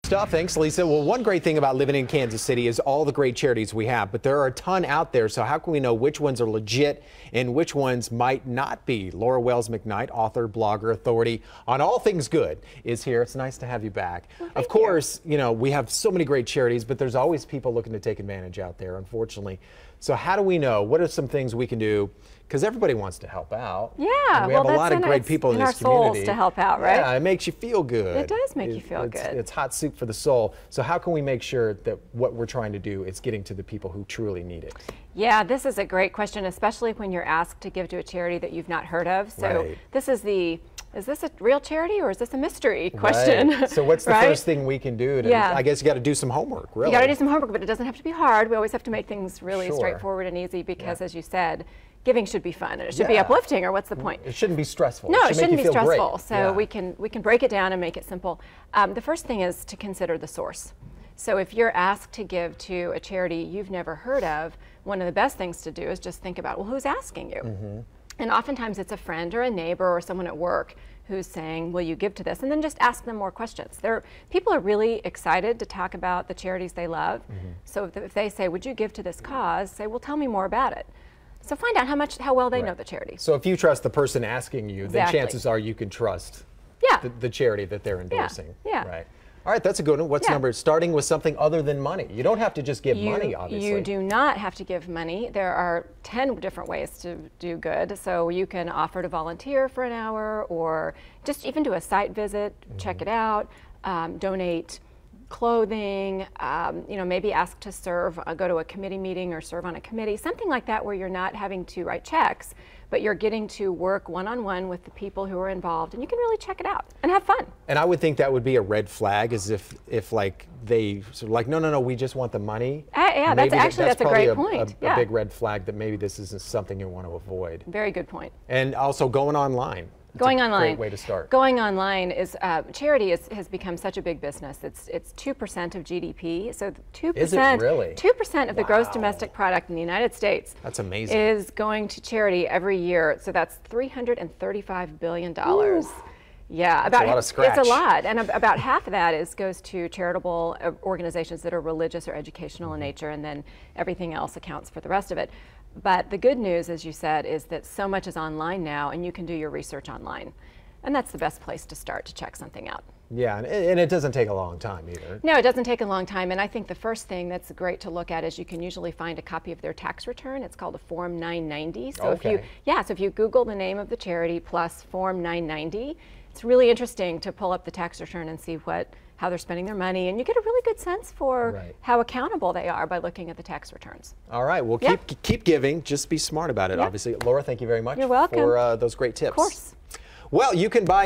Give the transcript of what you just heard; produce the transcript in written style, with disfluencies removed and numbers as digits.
Thanks, Lisa. Well, one great thing about living in Kansas City is all the great charities we have, but there are a ton out there. So how can we know which ones are legit and which ones might not be? Laura Wells McKnight, author, blogger, authority on all things good, is here. It's nice to have you back. Well, of course, you know, we have so many great charities, but there's always people looking to take advantage out there, unfortunately. So how do we know? What are some things we can do? Because everybody wants to help out. Yeah, and we have a lot of great people in this community. Our souls to help out, right? Yeah, it makes you feel good. It does make you feel good. It's hot soup for the soul. So how can we make sure that what we're trying to do is getting to the people who truly need it? Yeah, this is a great question, especially when you're asked to give to a charity that you've not heard of. So right. This is is this a real charity or is this a mystery question? Right. So what's the first thing we can do? I guess you got to do some homework, really. You got to do some homework, but it doesn't have to be hard. We always have to make things really straightforward and easy because, as you said, giving should be fun and it should be uplifting, or what's the point? It shouldn't be stressful. No, it shouldn't be stressful. Great. So we can break it down and make it simple. The first thing is to consider the source. So if you're asked to give to a charity you've never heard of, one of the best things to do is just think about, well, who's asking you? Mm-hmm. And oftentimes it's a friend or a neighbor or someone at work who's saying, will you give to this? And then just ask them more questions. People are really excited to talk about the charities they love. Mm-hmm. So if they say, would you give to this cause? Say, well, tell me more about it. So find out how well they know the charity. So if you trust the person asking you, then chances are you can trust the charity that they're endorsing. Yeah. Right. All right, that's a good one. What's number? Starting with something other than money. You don't have to just give money, obviously. You do not have to give money. There are 10 different ways to do good. So you can offer to volunteer for an hour, or just even do a site visit, check it out, donate clothing, maybe ask to serve, go to a committee meeting or serve on a committee, something like that where you're not having to write checks, but you're getting to work one-on-one with the people who are involved, and you can really check it out and have fun. And I would think that would be a red flag, as if like they sort of like, no, we just want the money. Yeah, that's a great point. A big red flag that maybe this isn't something you want to avoid. Very good point. And also going online. Going online. Great way to start. Going online is charity has become such a big business. It's 2% of GDP. So 2%. Is it really? 2% of the gross domestic product in the United States. That's amazing. Is going to charity every year. So that's $335 billion. Ooh. Yeah, that's a lot of scratch. It's a lot, and about half of that goes to charitable organizations that are religious or educational in nature, and then everything else accounts for the rest of it. But the good news, as you said, is that so much is online now, and you can do your research online. And that's the best place to start to check something out. Yeah, and it doesn't take a long time either. No, it doesn't take a long time. And I think the first thing that's great to look at is you can usually find a copy of their tax return. It's called a Form 990. So if you Google the name of the charity plus Form 990, it's really interesting to pull up the tax return and see how they're spending their money, and you get a really good sense for how accountable they are by looking at the tax returns. All right, well, keep giving, just be smart about it, obviously. Laura, thank you very much for those great tips. Of course. Well, you can buy